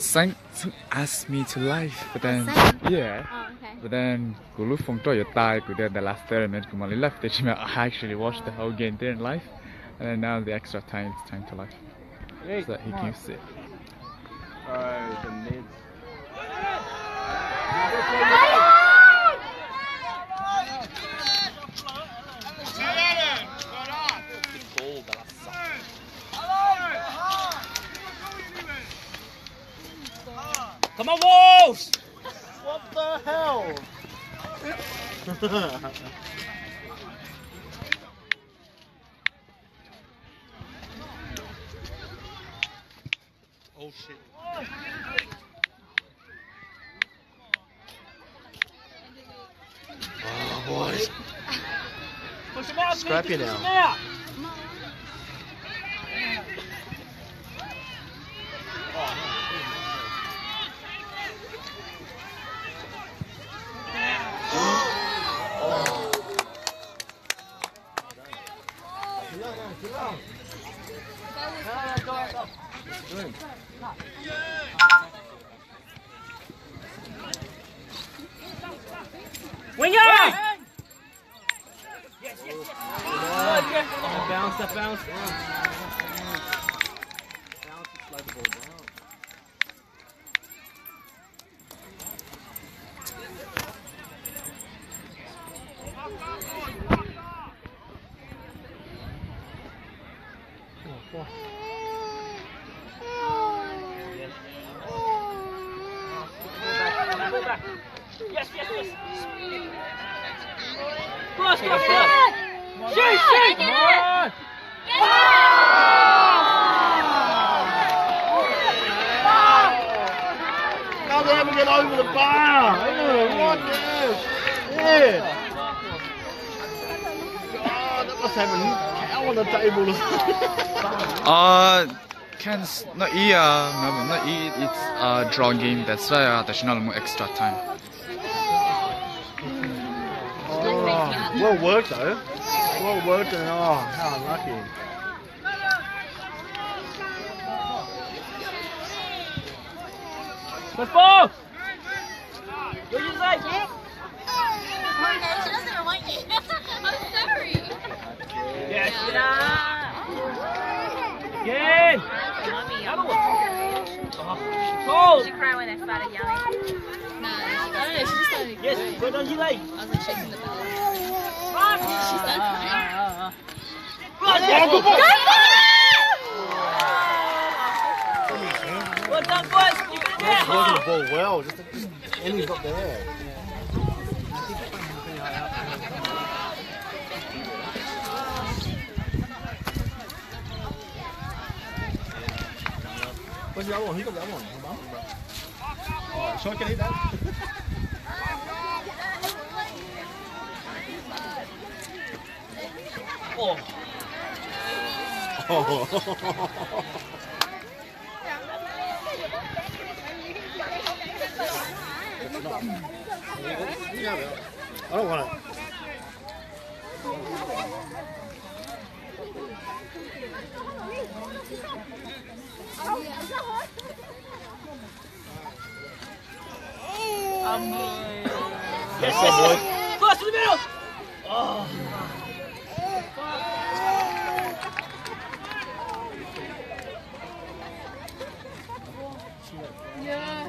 Sang asked me to live, but then yeah. Oh, okay. But then Gulu Fong to you die the last 30 minutes Kumali left. I actually watched the whole game there in live. And then now the extra time it's time to live. So that he can use it. Oh, the mids. Come on, Wolves! What the hell? Oh shit. Oh, boys. Push him out, Scrap you push now. him out. Winger! Yes, yes, yes. That bounce, that bounce. Bounce to slow the ball down. Yes, yes, yes. Cross, cross, cross. Shoot, shoot. Come on. Can't let him get over the bar. Oh, what this? Yeah. Oh, that must have a cow on the table. Cairns not Melbourne not it's draw game. That's why additional more extra time. Oh, well worked though. Well worked and oh, how unlucky. Let's go. What did you say? She doesn't even want you. I'm sorry. Yes. Again. Mommy, Cold. Did you cry when I started yelling? No, I don't know. She just started. Yes. Go down, Gilay. I was like shaking the bell. Run. She started crying. Well done, boys. Keep it there. Working the ball well, just Emmy's not there. Where's the other one? Who got the other one? Oh, so I can eat that. Oh. I don't want it. Yes, yes, cross to the middle. Oh. Yeah.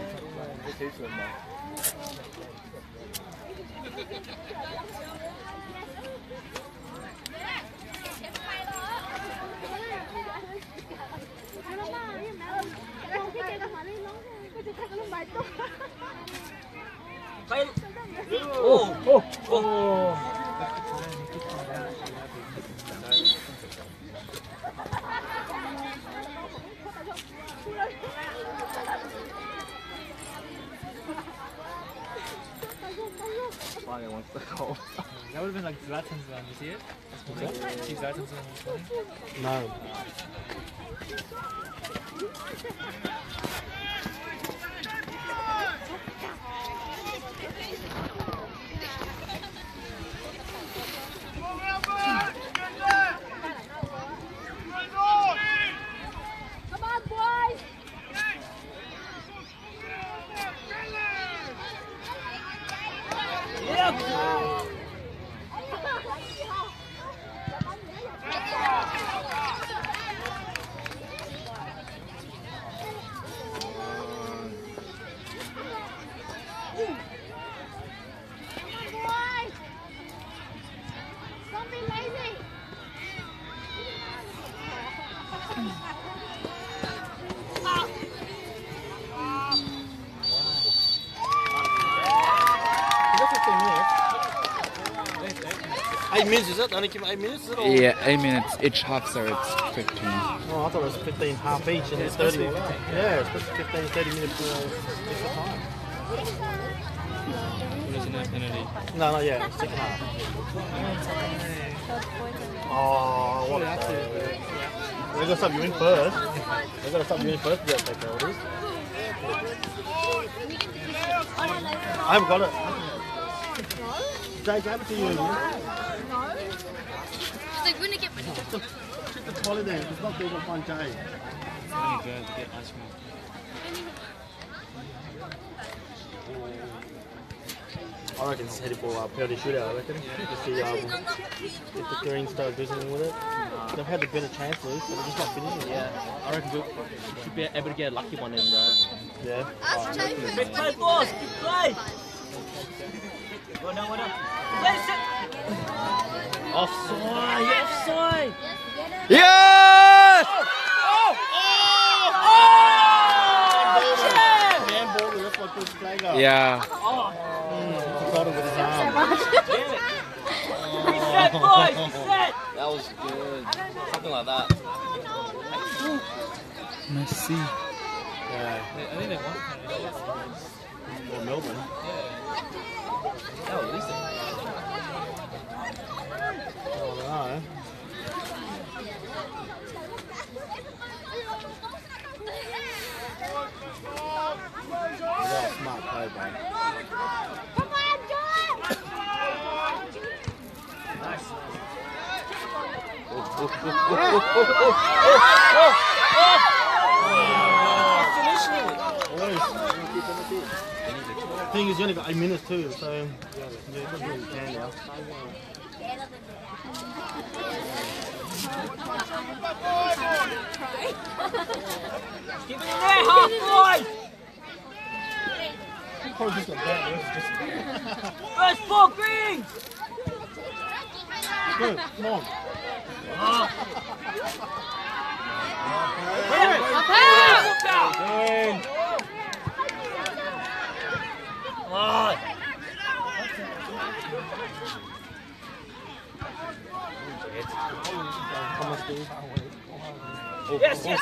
Oh, oh, oh. Finally wants the goal. That would have been like Zlatan's one, you see it? See Zlatan's one? No. Is that 15 minutes? 8 minutes, is it? Only give 8 minutes, is it? Or? Yeah, 8 minutes each half, so it's 15. Oh, I thought it was 15 half each and it's 30. Yeah, it's supposed to be 15, 30 minutes extra time. There's no penalty. No, not yet. It's second half. Oh, what a save. They've got to stop you in first. They've got to stop you in first to get their penalties. I haven't got it. Jay gave it to you. She's like, when you get money. Check the trolley there. It's not there to find Jay. Only go to get ice cream. I reckon it's headed for penalty shootout, I reckon. To see if the Greens start doing something with it. They've had the better chances, so they're just not finishing it. Yeah, I reckon we should be able to get a lucky one in there. Yeah. Big play, boss! Big play! Well done, well done. Offside! Offside! Yes! Handball, that's what puts the flag up. Yeah. He caught it with his arm. Reset, boys! Reset! That was good. Something like that. Messi. Yeah. I think they won. Or Melbourne. That was decent. I don't know. That's a smart play, bro. The thing is, you only got 8 minutes too, so yeah, you can do what you can now. Keep it in there, half boys! Probably just got that, First ball, Greens! Good, come on. Come on, Steve. Yes, yes!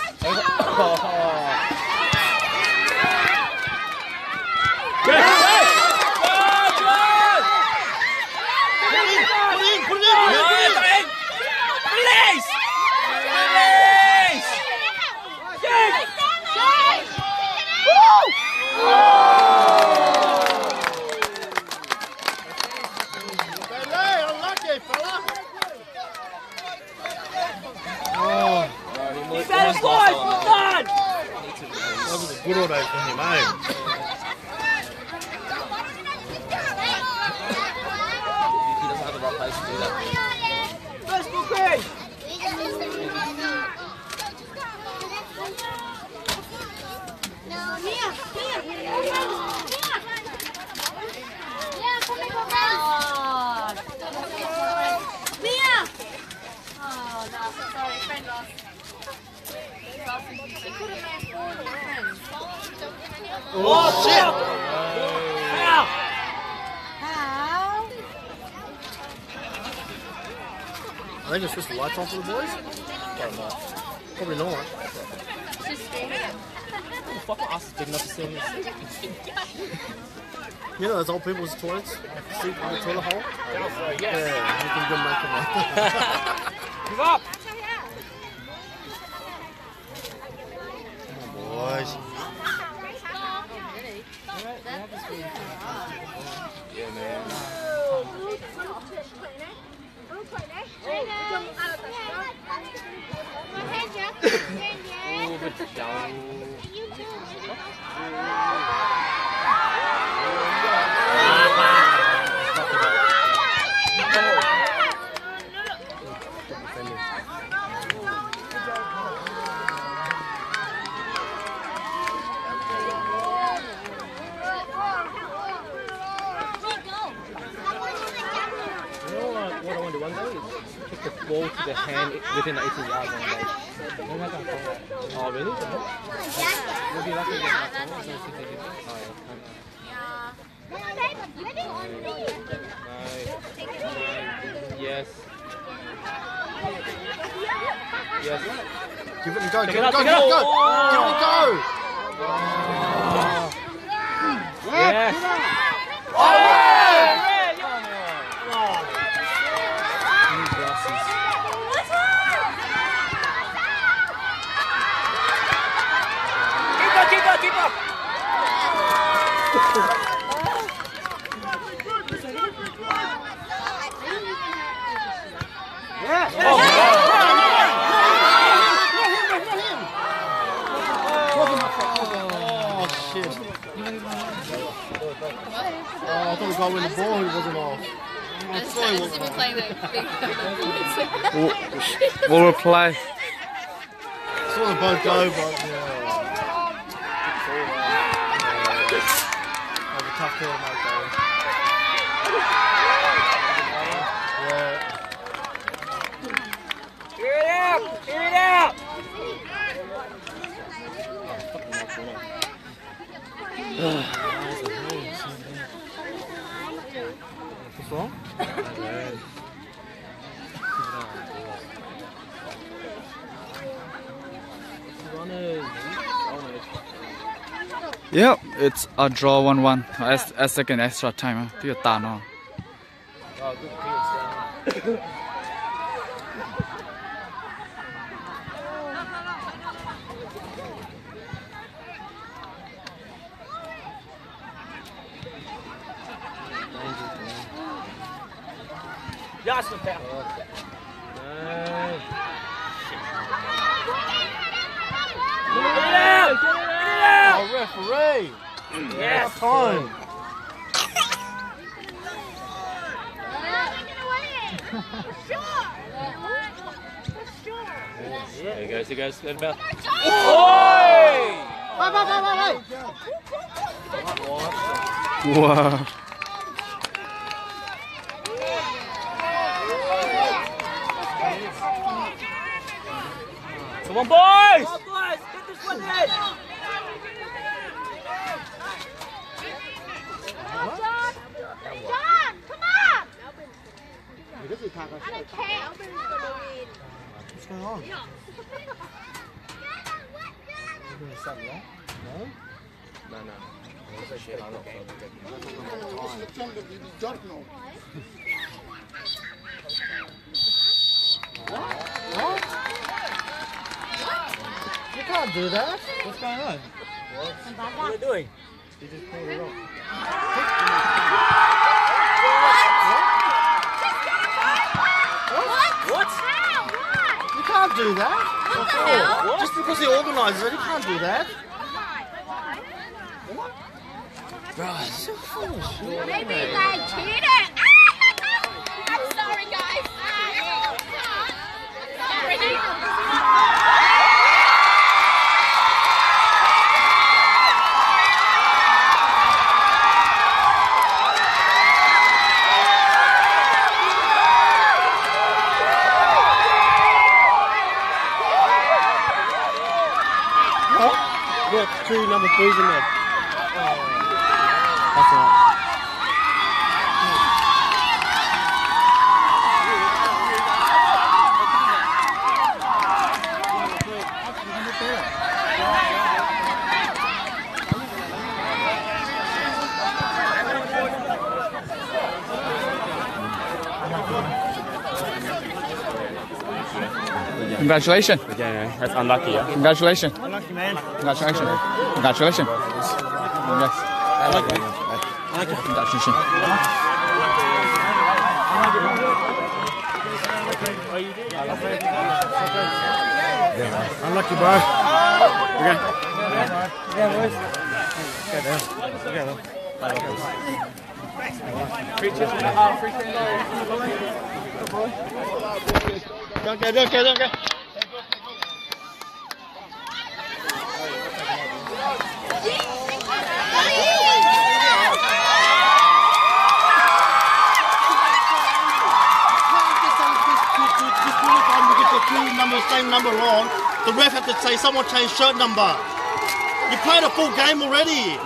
Good order for him, eh? He doesn't have the right place to do that. First ball, Greens! Oh, shit! Foul! I think it's just the lights on for the boys. Probably not. Fuck us, big enough to see this. You know those old people's toilets? Sleep on the toilet hole? Yeah, you can go make them. Give up! Come on, boys. Yeah, man. Oh, but down. What I want to do one day is kick the ball to the hand within the 18 yards one day. really? You'll be lucky to get that one, so 50 people. Yes. Yes. Give it a go, Pick give it it up, a go, pick it up. give it a go! Yes. Keep up. Oh, shit. Oh, I thought the guy with the ball who wasn't off. I just been playing the We'll replay. Saw them both go, but yeah. That was a tough call, mate, Hear it out! What's wrong? Yep, it's a draw 1-1. A second extra time. Tiyo tano. Yes, look down. Oh, referee! Yes. Time! There he goes. Let him out. Wow. Come on, boys! Come on, boys, get this one in. John, come on! What's going on? You doing something wrong? No? No. Shit, I'm not. What? You can't do that. What's going on? What are you doing? You just pulled it off. What? You can't do that. What the hell? Just because he organises it, you can't do that. Maybe you guys cheated. I'm sorry, guys. Look, 2 number 3s in there. That's all right. Congratulations. Yeah, that's unlucky, yeah. Congratulations. Unlucky, man. Congratulations. Congratulations. Yes. I like it. Congratulations. Unlucky, bro. Okay. Yeah, boys. Together. Don't go. Same number wrong. the ref had to say someone changed shirt number. You played a full game already.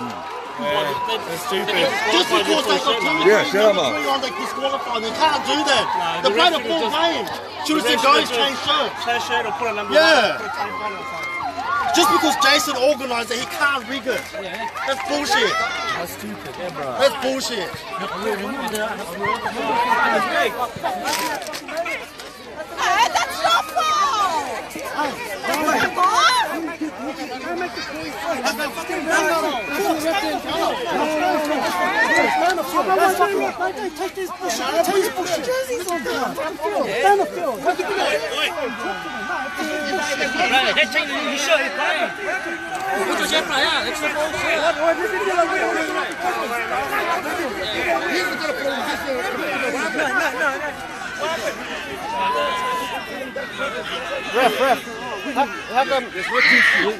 That's stupid. Just because they got three on, they disqualified. They can't do that. They played a full game. Should have said, guys, change shirt. Change shirt or put a number. Yeah. Just because Jason organised it, he can't rig it. That's bullshit. That's stupid. Yeah, bro. That's bullshit. Hey, that's your fault! Take these bullshit jerseys on down. Stand the field. They're changing your shirt, you're playing. Put your shirt on, extra Ref. How come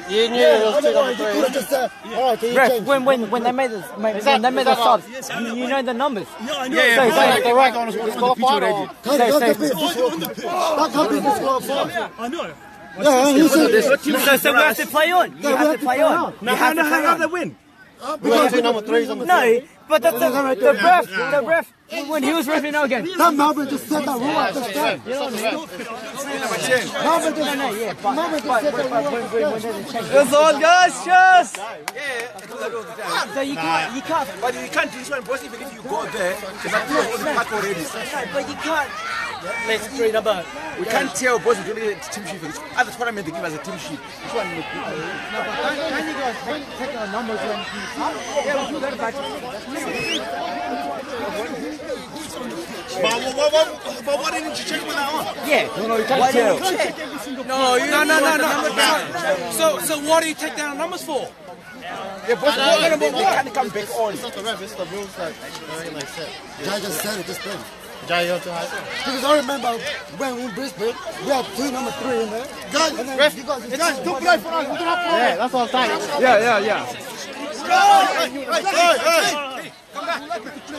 you knew it was 2 number 3? Ref, when they made the subs, you know the numbers. Yeah, I know. The right one was disqualified or? That can't be disqualified. I know. Yeah, he said So we have to play on. You have to play on. Now, how they win? we got 2 number 3s on the No, but that's the ref. When he was refereeing now again. That Melbourne just said that rule at this time. That's all, guys. Just. So you can't. But you can't do this one, boss, even if you go there, it's not pack already. No, but you can't. Let's 3 number. We can't tell boss we don't need a team sheet. At the tournament they give us a team sheet. Which one? No, but can you guys take our numbers when yeah, we'll get back But why didn't you check when that on? Yeah. No, you can't tell. So why do you take down numbers for? Yeah, but they can't come back on. It's not the ref, it's the rules that they set. Jai just said it, this thing. Jai, you have to hide. Because I remember when in Brisbane, we had 2 number 3 in there. Guys, ref, guys, don't play for us. We don't have to. Yeah, that's what I'm saying. Yeah. Hey!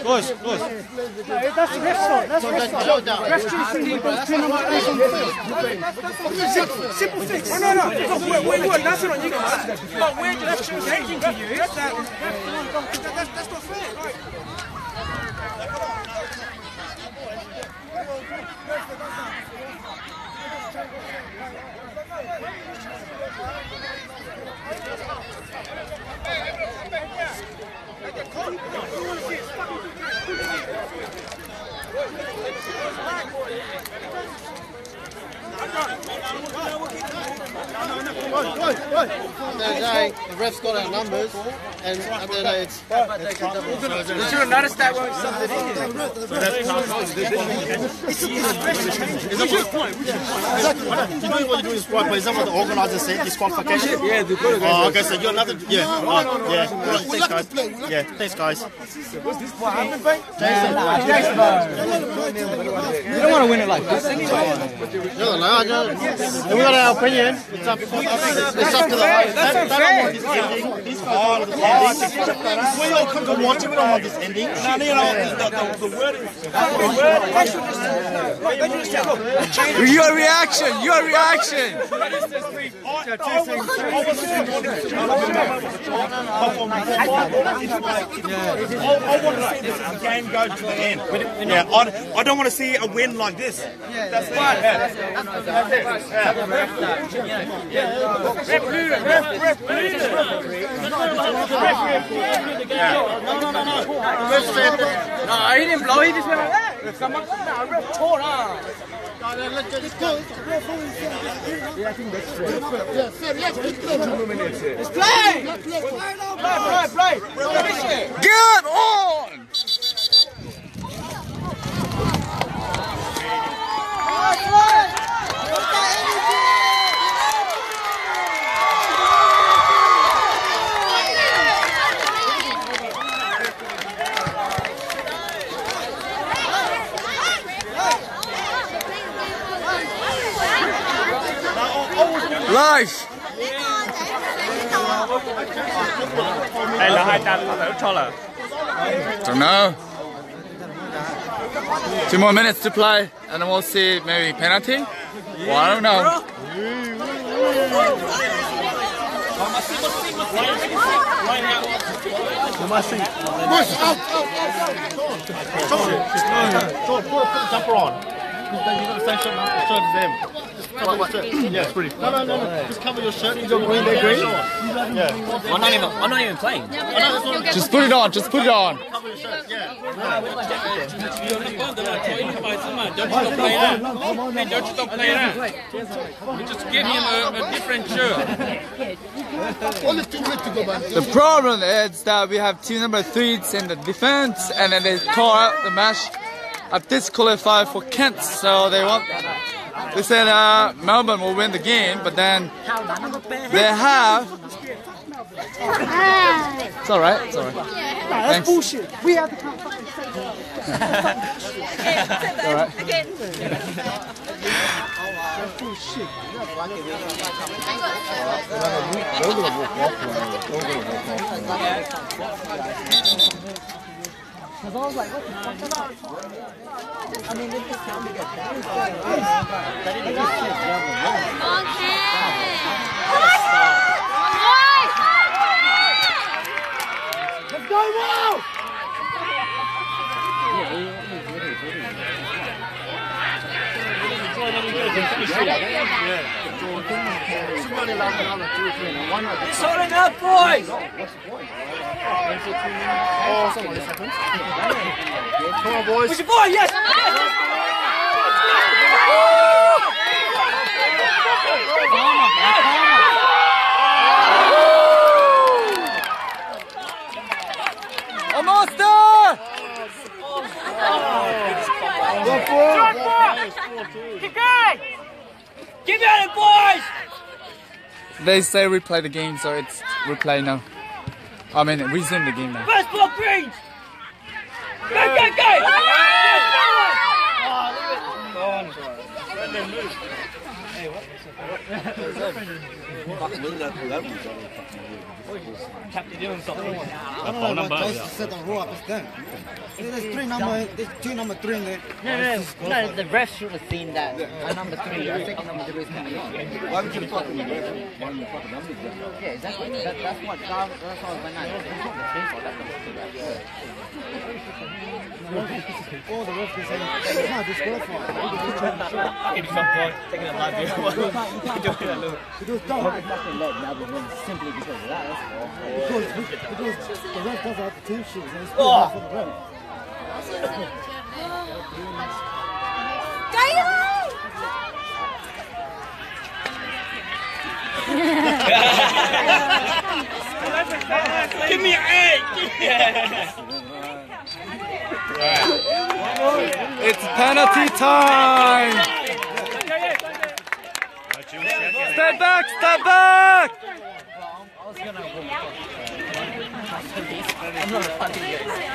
Boys. That's the ref's fault. That's the ref's fault. Ref should have seen we got 2 number 3s on the field. Simple fix. No. Look, we're nothing on you guys. But we're just changing to you. That's not fair. Right? The ref's got our numbers, and then it's. You should have noticed that when we subbed it in. You know what you're doing is right, but is that what the organizer said? Disqualification? Yeah, they put it. Oh, okay, so you're another. Yeah. Yeah. Thanks, guys. Yeah, thanks, guys. What happened, mate? You don't want to win it like this. We got our opinion. It's up to the. That's unfair. We all come to watch it. We don't want this ending. The word is. Your reaction. I want to see this game go to the end. Yeah, I don't want to see a win like this. That's right. No, he didn't blow. He just went like that. Come on, ref tore up. It's play. Get on! Live! Don't know. 2 more minutes to play, and then we'll see maybe penalty. Well, I don't know. Jumper on. You got the same shirt as them. Cover your shirt. Yeah, it's pretty. No. Just cover your shirt. You're green, they're green. Yeah. I'm not even playing. Just put it on. Just put it on. Cover your shirt. Yeah. Just give him a different shirt. The problem is that we have two number 3s in the defense, and then they tore out the match. I've disqualified for Kent, so they said Melbourne will win the game, but then they have. It's alright, it's alright. That's bullshit. We have to come fucking It's alright. That's bullshit. Because I was like, what the fuck is that? I mean, this can't be good. Let's go, Will! Sorting up, boys! Come on, boys. Push your boy, yes! Almost there! Keep going! Keep at it, boys! They say replay the game, so it's replay now. I mean, resume the game now. First ball, Greens! Go, go, go! Captain doing something. I don't know what goes to set the rule up. It's them. There's two number 3 in there. No, the ref should have seen that. Number 3, I think number 3 is coming in. Why would you fuck with me? Yeah, exactly. That's what I was like, no, it's not the thing for that. All the refs say, it's not disqualified. Give me some point, taking a live video. Because don't. Simply because of that, that's all. Because the ref doesn't have the team shoes and it's still for the ref. Give me an 8! It's penalty time! Step back! Step back!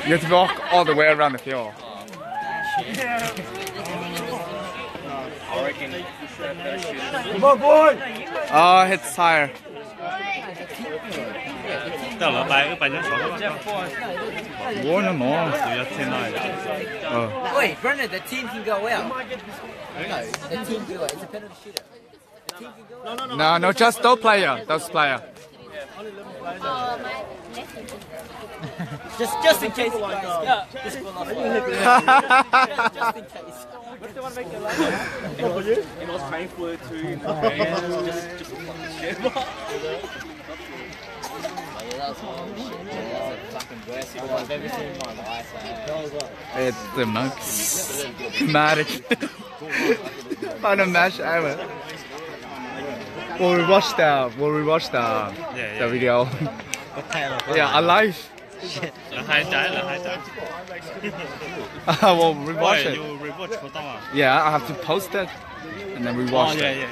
You have to walk all the way around the field. Come on, boy. Oh, it's higher. One more. Wait, Brendan, the team can go out. No, the team can go out. It's a penalty shootout. The team can go out. No, just those player. Those player. Just in case you guys just go off. Just in case. It was painful too. Just shit. It's the monks. Dramatic. Final match ever. We'll rewatch the video. Yeah, alive. We'll rewatch it. Yeah, I have to post it and then rewatch it.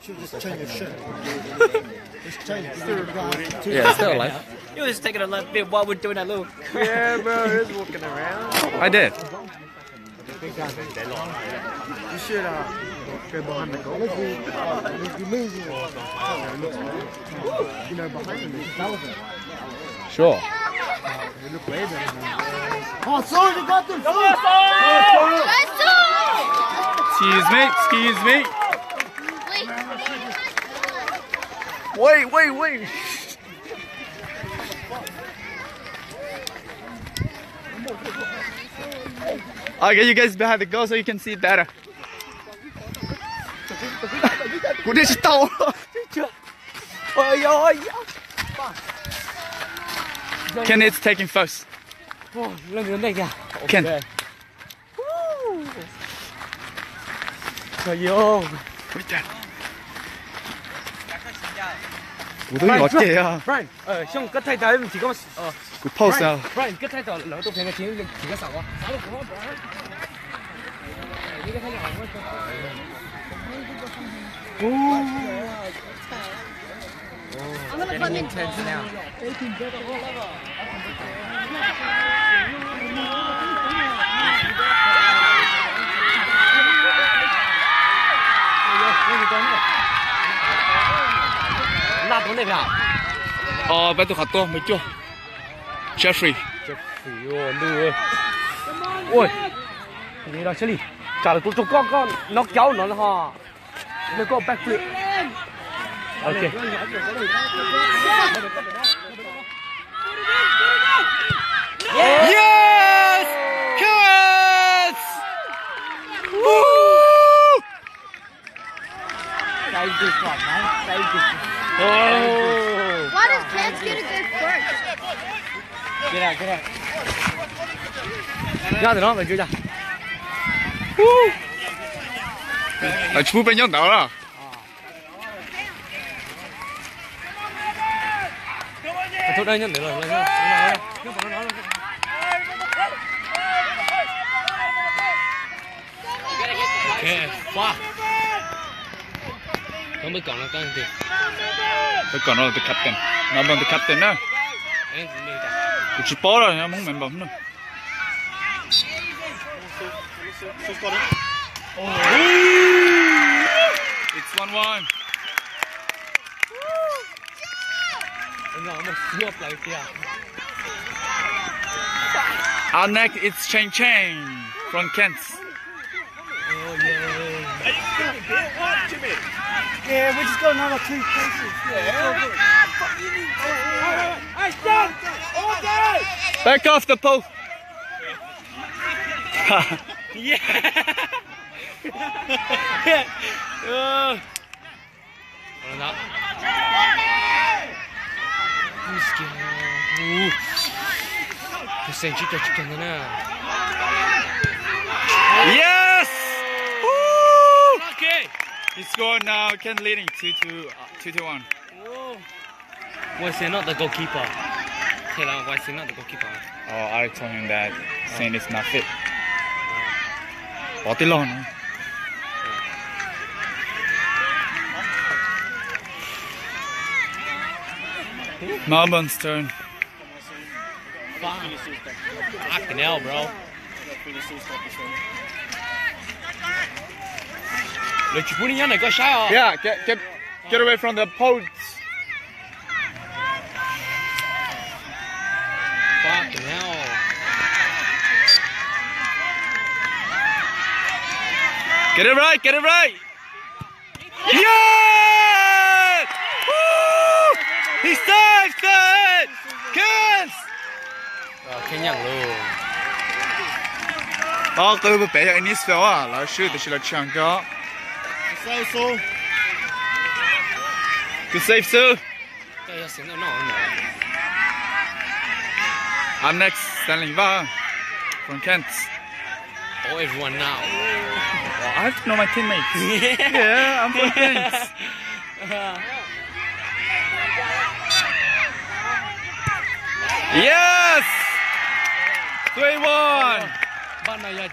Should just change your shirt. Just change it. Yeah, it's still alive. You were just taking a little bit while we're doing that little. Yeah, bro, he's walking around. I did. You should go behind the goal. If you lose, you know, behind him is 1,000. Sure. Oh, sorry, you got them. Excuse me. Wait. I'll get you guys behind the goal so you can see better. Ken is taking first. Ken. 우동이 어때요? Brian, 형 끝에 달면 지금 그 포스야. Brian 끝에 달兩都平嘅錢，自己手啊！手攞過來。I'm gonna come in. 배 또 갔다 뭐 있죠? Jeffrey. Ôi, đi ra Charlie. Trả lời tụi con nó kéo nó là họ. Nó có backflip. Ok. Yes! Cairns! Woo! Why does Cairns get a good first? Get out. Ra từ đó về chưa ra. chú bên nhau đảo là. Thôi đây nhận được rồi. Ok, qua. Không biết còn là cái gì. Tôi còn là the captain. Nó bằng the captain đó. Cái chú bó rồi, nó muốn mình bấm nữa. It's 1-1. Our next is Chang from Cairns. Yeah, we just got another 2 places. Hey, stop! All day! Back off the pole. Yeah. Yes! Woo! Okay. He scored now. Ken leading 2-1. Why is he not the goalkeeper? Why is he not the goalkeeper? Oh, I told him that saying it's not fit. 어디 러 Melbourne's turn. Fucking hell, bro. Yeah, get away from the poles. Fucking hell. Get it right. Yeah! Woo! He saved it! Cairns! 그냥 luôn. Đó, tôi bị bẻ in this film à, là shoot thì là chàng có. Good save, Sue. I'm next, Stanley Va from Kent. Oh, everyone now. I have to know my teammates. Yeah, I'm from Kent. Yes! 3-1. Bạn này là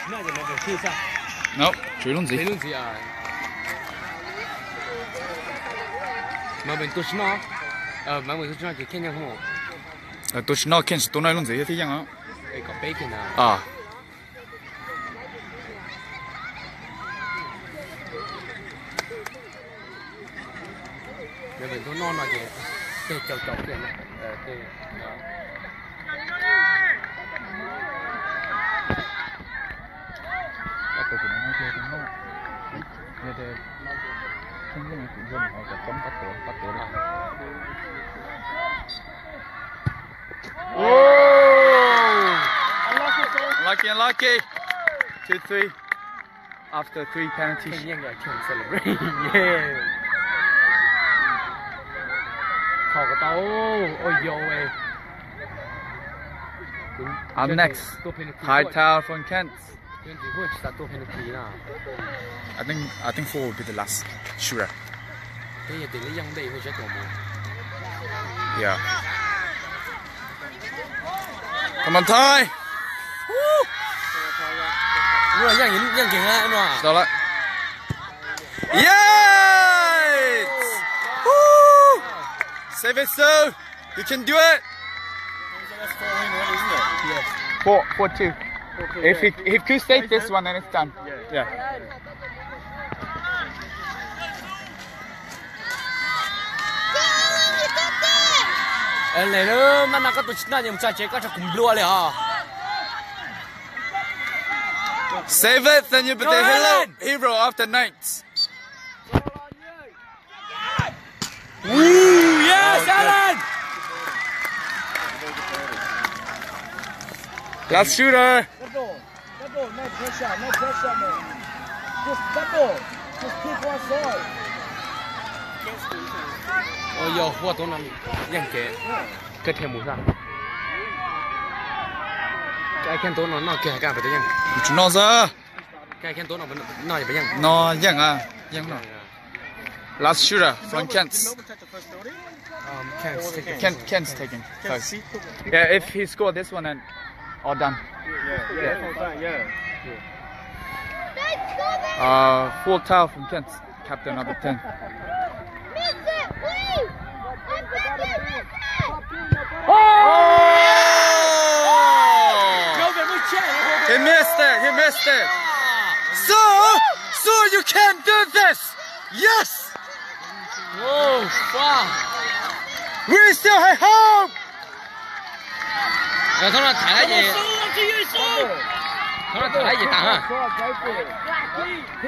nó về chia sao? No, Trelunzi. à. Mà mình tôi nó. Mà mình tôi nó chỉ khen nhau không? Tôi nói Ken tôi nói luôn gì thế chẳng á? Có bacon à? À. Để mình tôi non mà kìa. Cái chậu kìa. Unlucky. 2-3 after 3 penalties. Can celebrate. Yeah. Up next, high tower from Kent. I think 4 will be the last shooter. Yeah. Come on, Ty. Stop it. Yes! Woo! Save it, so you can do it. 4-2. If he could take this one, then it's done. Yeah. Save it, then you'll be the hero of the night. Woo! Yes, Alan! Last shooter. Double, no pressure, man. Just double, just keep one side. Oh, yo, what don't I get him with that? I can't do no get a gap at the young. No, sir. I can't do no, no, young. No, young. Last shooter from Kent's. Kent's taking first. Yeah, if he scored this one, then all done. Full towel from Kent, captain number 10. He missed it. So you can do this. Yes. Oh, wow. We still have hope.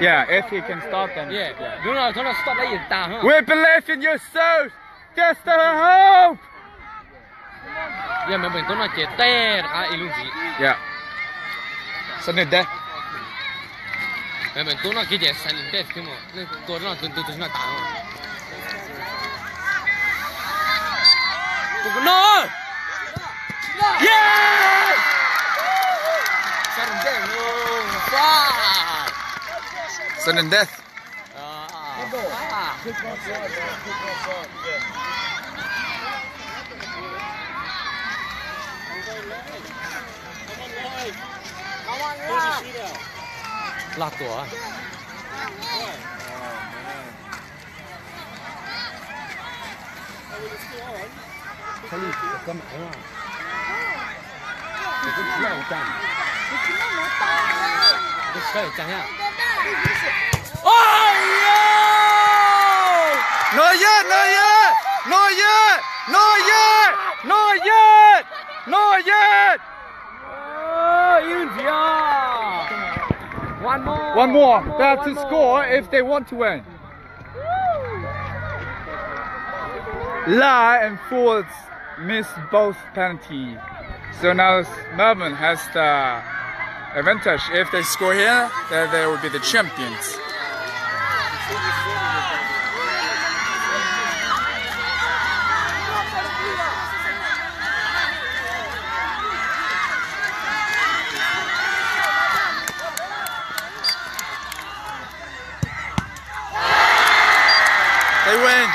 Yeah, if he can stop them. Yeah. We believe in you, so there's still hope. Yeah. So need that. No! Yes! Sudden death. Lát tuổi. Cái gì có mẹ không? Cái gì là chăn? Cái gì chăn ha? Oh no! Not yet! One more. They have to score if they want to win. La and Fords missed both penalties. So now Melbourne has the advantage. If they score here, then they will be the champions. They win.